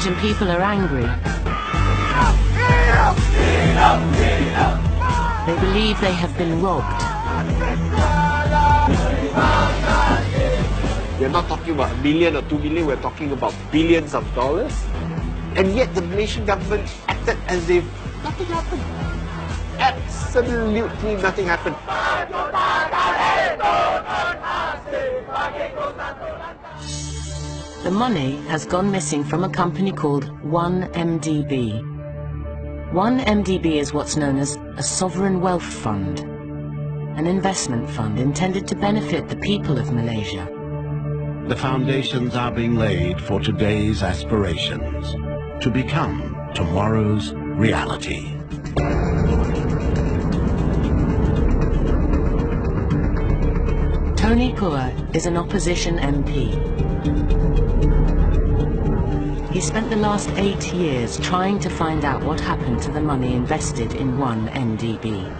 Malaysian people are angry. They believe they have been robbed. We're not talking about 1 million or 2 million, we're talking about billions of dollars. And yet the Malaysian government acted as if nothing happened. Absolutely nothing happened. The money has gone missing from a company called 1MDB. 1MDB is what's known as a sovereign wealth fund, an investment fund intended to benefit the people of Malaysia. The foundations are being laid for today's aspirations to become tomorrow's reality. Tony Poor is an opposition MP. He spent the last 8 years trying to find out what happened to the money invested in 1MDB.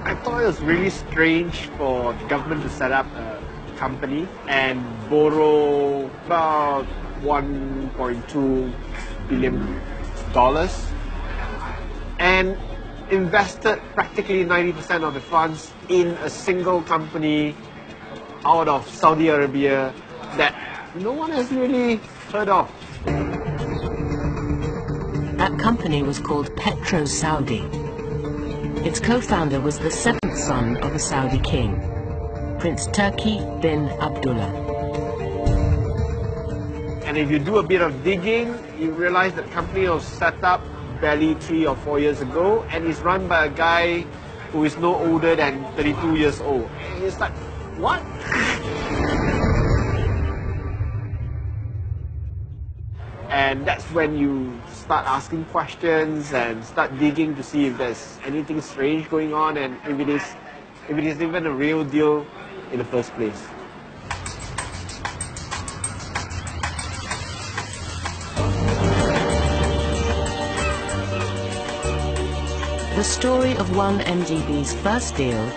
I thought it was really strange for the government to set up a company and borrow about $1.2 billion and invested practically 90% of the funds in a single company out of Saudi Arabia that no one has really heard of. That company was called Petro Saudi. Its co-founder was the 7th son of a Saudi king, Prince Turki bin Abdullah. And if you do a bit of digging, you realize that the company was set up barely 3 or 4 years ago and is run by a guy who is no older than 32 years old. And it's like, what? And that's when you start asking questions and start digging to see if there's anything strange going on and if it is even a real deal in the first place. The story of 1MDB's first deal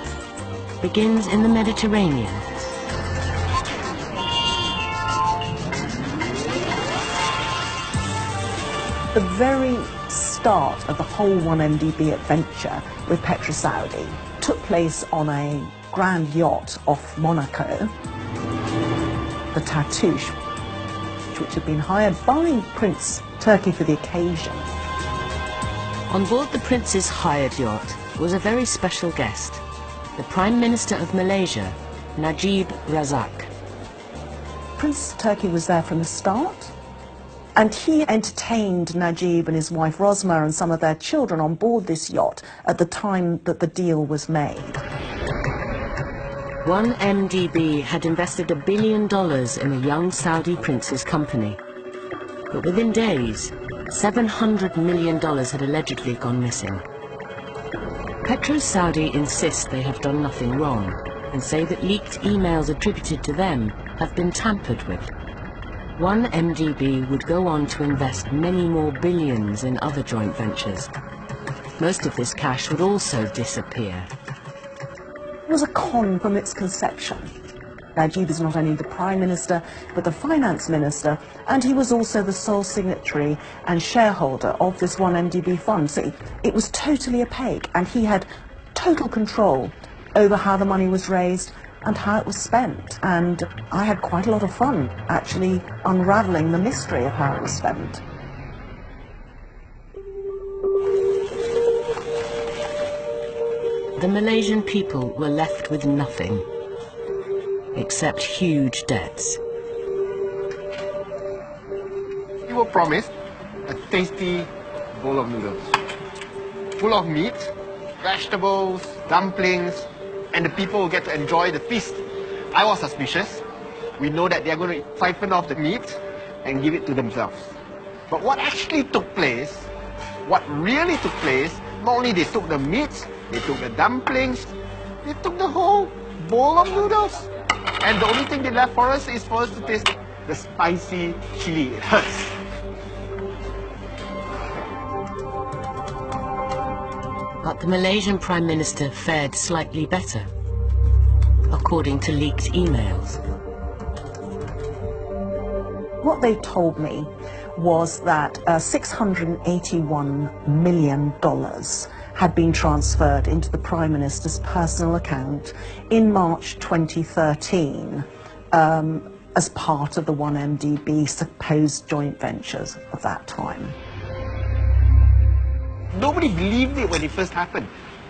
begins in the Mediterranean. The very start of the whole 1MDB adventure with Petro Saudi took place on a grand yacht off Monaco, the Tatouche, which had been hired by Prince Turki for the occasion. On board the Prince's hired yacht was a very special guest, the Prime Minister of Malaysia, Najib Razak. Prince Turki was there from the start, and he entertained Najib and his wife Rosma and some of their children on board this yacht at the time that the deal was made. 1MDB had invested $1 billion in a young Saudi prince's company. But within days, $700 million had allegedly gone missing. Petro Saudi insist they have done nothing wrong and say that leaked emails attributed to them have been tampered with. 1MDB would go on to invest many more billions in other joint ventures. Most of this cash would also disappear. It was a con from its conception. Najib is not only the Prime Minister, but the Finance Minister, and he was also the sole signatory and shareholder of this 1MDB fund. So it was totally opaque, and he had total control over how the money was raised and how it was spent. And I had quite a lot of fun actually unraveling the mystery of how it was spent. The Malaysian people were left with nothing, except huge debts. You were promised a tasty bowl of noodles, full of meat, vegetables, dumplings, and the people will get to enjoy the feast. I was suspicious. We know that they're going to siphon off the meat and give it to themselves. But what actually took place, what really took place, not only they took the meat, they took the dumplings, they took the whole bowl of noodles. And the only thing they left for us is for us to taste the spicy chili it hurts. But the Malaysian Prime Minister fared slightly better, according to leaked emails. What they told me was that $681 million had been transferred into the Prime Minister's personal account in March 2013 as part of the 1MDB supposed joint ventures of that time. Nobody believed it when it first happened.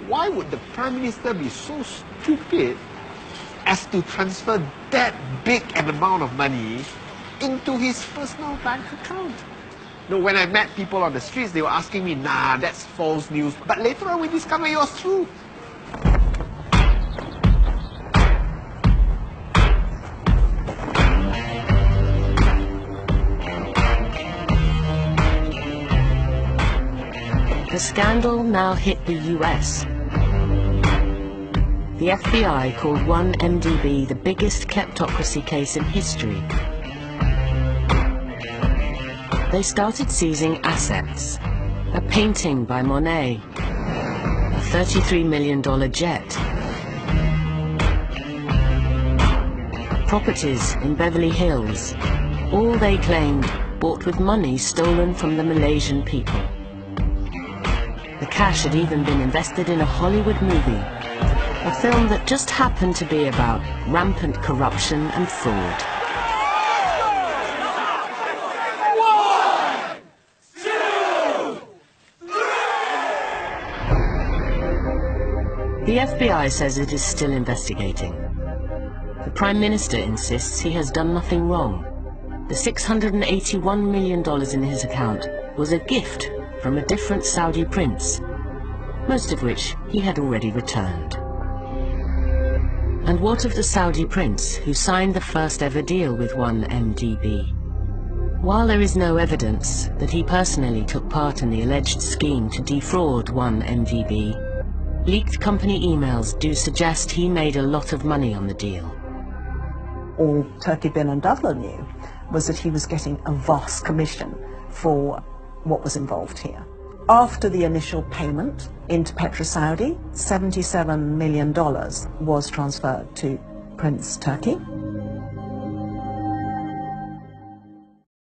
Why would the Prime Minister be so stupid as to transfer that big an amount of money into his personal bank account? No, when I met people on the streets, they were asking me, nah, that's false news. But later on, we discovered it was true. The scandal now hit the US. The FBI called 1MDB the biggest kleptocracy case in history. They started seizing assets: a painting by Monet, a $33 million jet, properties in Beverly Hills, all they claimed bought with money stolen from the Malaysian people. The cash had even been invested in a Hollywood movie, a film that just happened to be about rampant corruption and fraud. The FBI says it is still investigating. The Prime Minister insists he has done nothing wrong. The $681 million in his account was a gift from a different Saudi prince, most of which he had already returned. And what of the Saudi prince who signed the first ever deal with 1MDB? While there is no evidence that he personally took part in the alleged scheme to defraud 1MDB, leaked company emails do suggest he made a lot of money on the deal. All Turki bin and Davla knew was that he was getting a vast commission for what was involved here. After the initial payment into PetroSaudi, $77 million was transferred to Prince Turki.